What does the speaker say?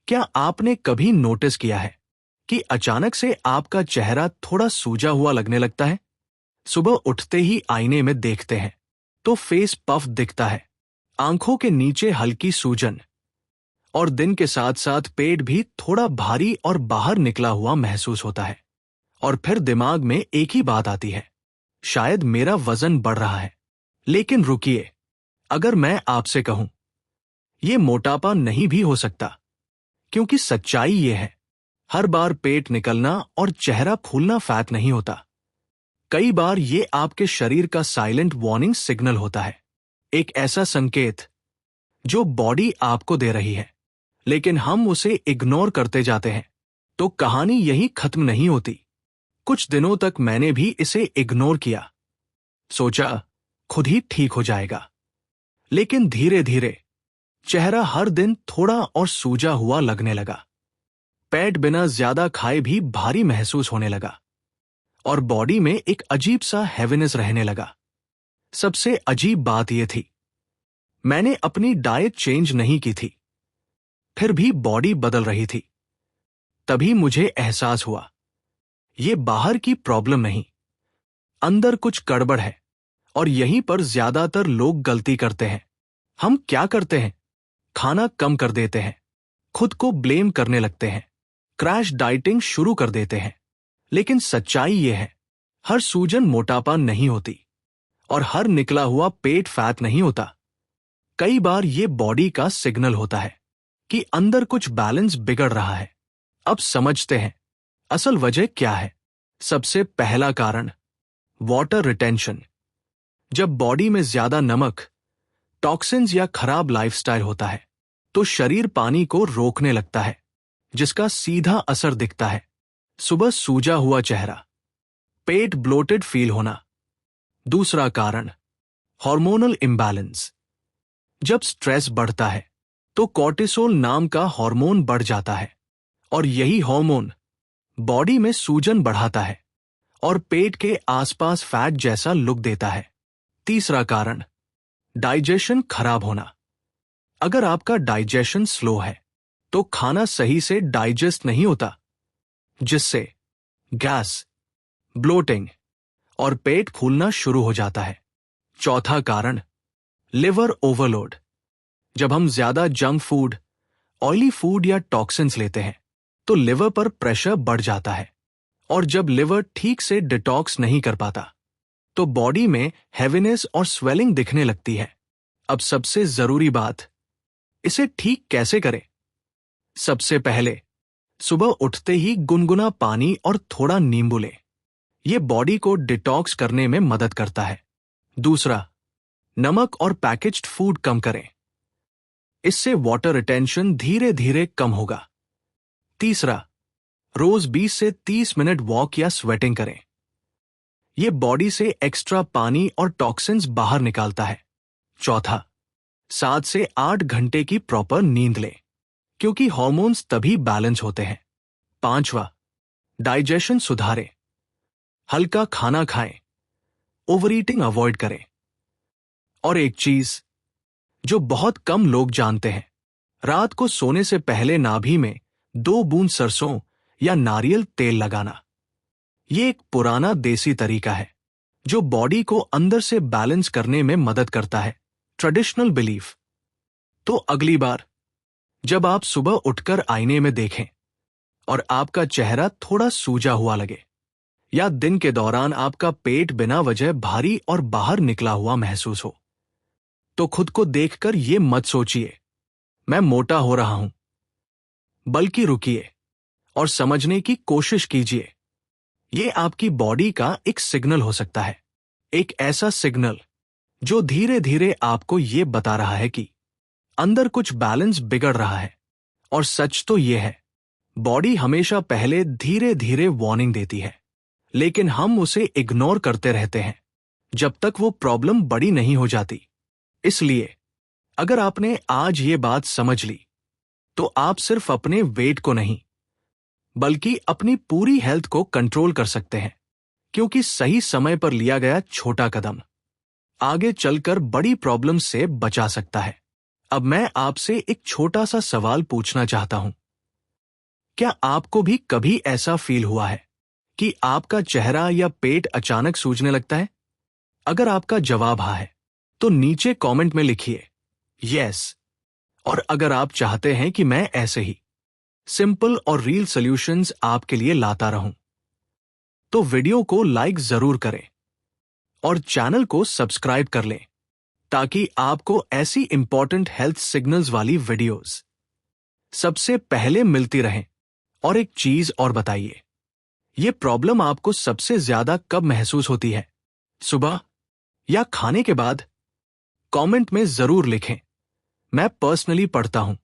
क्या आपने कभी नोटिस किया है कि अचानक से आपका चेहरा थोड़ा सूजा हुआ लगने लगता है? सुबह उठते ही आईने में देखते हैं तो फेस पफ दिखता है, आंखों के नीचे हल्की सूजन, और दिन के साथ साथ पेट भी थोड़ा भारी और बाहर निकला हुआ महसूस होता है। और फिर दिमाग में एक ही बात आती है, शायद मेरा वजन बढ़ रहा है। लेकिन रुकिए, अगर मैं आपसे कहूं, ये मोटापा नहीं भी हो सकता, क्योंकि सच्चाई ये है, हर बार पेट निकलना और चेहरा फूलना फैट नहीं होता। कई बार ये आपके शरीर का साइलेंट वार्निंग सिग्नल होता है, एक ऐसा संकेत जो बॉडी आपको दे रही है, लेकिन हम उसे इग्नोर करते जाते हैं। तो कहानी यही खत्म नहीं होती। कुछ दिनों तक मैंने भी इसे इग्नोर किया, सोचा खुद ही ठीक हो जाएगा। लेकिन धीरे धीरे चेहरा हर दिन थोड़ा और सूजा हुआ लगने लगा, पेट बिना ज्यादा खाए भी भारी महसूस होने लगा, और बॉडी में एक अजीब सा हैवीनेस रहने लगा। सबसे अजीब बात यह थी, मैंने अपनी डाइट चेंज नहीं की थी, फिर भी बॉडी बदल रही थी। तभी मुझे एहसास हुआ, यह बाहर की प्रॉब्लम नहीं, अंदर कुछ गड़बड़ है। और यहीं पर ज्यादातर लोग गलती करते हैं। हम क्या करते हैं? खाना कम कर देते हैं, खुद को ब्लेम करने लगते हैं, क्रैश डाइटिंग शुरू कर देते हैं। लेकिन सच्चाई यह है, हर सूजन मोटापा नहीं होती, और हर निकला हुआ पेट फैट नहीं होता। कई बार यह बॉडी का सिग्नल होता है कि अंदर कुछ बैलेंस बिगड़ रहा है। अब समझते हैं असल वजह क्या है। सबसे पहला कारण, वाटर रिटेंशन। जब बॉडी में ज्यादा नमक, टॉक्सिन्स या खराब लाइफस्टाइल होता है तो शरीर पानी को रोकने लगता है, जिसका सीधा असर दिखता है। सुबह सूजा हुआ चेहरा, पेट ब्लोटेड फील होना। दूसरा कारण, हार्मोनल इम्बैलेंस। जब स्ट्रेस बढ़ता है तो कॉर्टिसोल नाम का हार्मोन बढ़ जाता है, और यही हार्मोन बॉडी में सूजन बढ़ाता है और पेट के आसपास फैट जैसा लुक देता है। तीसरा कारण, डाइजेशन खराब होना। अगर आपका डाइजेशन स्लो है तो खाना सही से डाइजेस्ट नहीं होता, जिससे गैस, ब्लोटिंग और पेट फूलना शुरू हो जाता है। चौथा कारण, लिवर ओवरलोड। जब हम ज्यादा जंक फूड, ऑयली फूड या टॉक्सिन्स लेते हैं तो लिवर पर प्रेशर बढ़ जाता है, और जब लिवर ठीक से डिटॉक्स नहीं कर पाता तो बॉडी में हैवीनेस और स्वेलिंग दिखने लगती है। अब सबसे जरूरी बात, इसे ठीक कैसे करें? सबसे पहले, सुबह उठते ही गुनगुना पानी और थोड़ा नींबू लें। यह बॉडी को डिटॉक्स करने में मदद करता है। दूसरा, नमक और पैकेज्ड फूड कम करें, इससे वाटर रिटेंशन धीरे धीरे कम होगा। तीसरा, रोज 20 से 30 मिनट वॉक या स्वेटिंग करें। यह बॉडी से एक्स्ट्रा पानी और टॉक्सिन्स बाहर निकालता है। चौथा, 7 से 8 घंटे की प्रॉपर नींद लें, क्योंकि हार्मोन्स तभी बैलेंस होते हैं। पांचवा, डाइजेशन सुधारें, हल्का खाना खाएं, ओवर ईटिंग अवॉइड करें। और एक चीज जो बहुत कम लोग जानते हैं, रात को सोने से पहले नाभि में 2 बूंद सरसों या नारियल तेल लगाना। यह एक पुराना देसी तरीका है जो बॉडी को अंदर से बैलेंस करने में मदद करता है। Traditional belief. तो अगली बार जब आप सुबह उठकर आईने में देखें और आपका चेहरा थोड़ा सूजा हुआ लगे, या दिन के दौरान आपका पेट बिना वजह भारी और बाहर निकला हुआ महसूस हो, तो खुद को देखकर यह मत सोचिए मैं मोटा हो रहा हूं, बल्कि रुकिए और समझने की कोशिश कीजिए। यह आपकी बॉडी का एक सिग्नल हो सकता है, एक ऐसा सिग्नल जो धीरे धीरे आपको यह बता रहा है कि अंदर कुछ बैलेंस बिगड़ रहा है। और सच तो यह है, बॉडी हमेशा पहले धीरे धीरे वार्निंग देती है, लेकिन हम उसे इग्नोर करते रहते हैं जब तक वो प्रॉब्लम बड़ी नहीं हो जाती। इसलिए अगर आपने आज ये बात समझ ली तो आप सिर्फ अपने वेट को नहीं बल्कि अपनी पूरी हेल्थ को कंट्रोल कर सकते हैं, क्योंकि सही समय पर लिया गया छोटा कदम आगे चलकर बड़ी प्रॉब्लम से बचा सकता है। अब मैं आपसे एक छोटा सा सवाल पूछना चाहता हूं, क्या आपको भी कभी ऐसा फील हुआ है कि आपका चेहरा या पेट अचानक सूजने लगता है? अगर आपका जवाब हाँ है, तो नीचे कमेंट में लिखिए यस। और अगर आप चाहते हैं कि मैं ऐसे ही सिंपल और रियल सॉल्यूशंस आपके लिए लाता रहूं, तो वीडियो को लाइक जरूर करें और चैनल को सब्सक्राइब कर लें, ताकि आपको ऐसी इंपॉर्टेंट हेल्थ सिग्नल्स वाली वीडियोस सबसे पहले मिलती रहें। और एक चीज और बताइए, ये प्रॉब्लम आपको सबसे ज्यादा कब महसूस होती है? सुबह या खाने के बाद? कमेंट में जरूर लिखें, मैं पर्सनली पढ़ता हूं।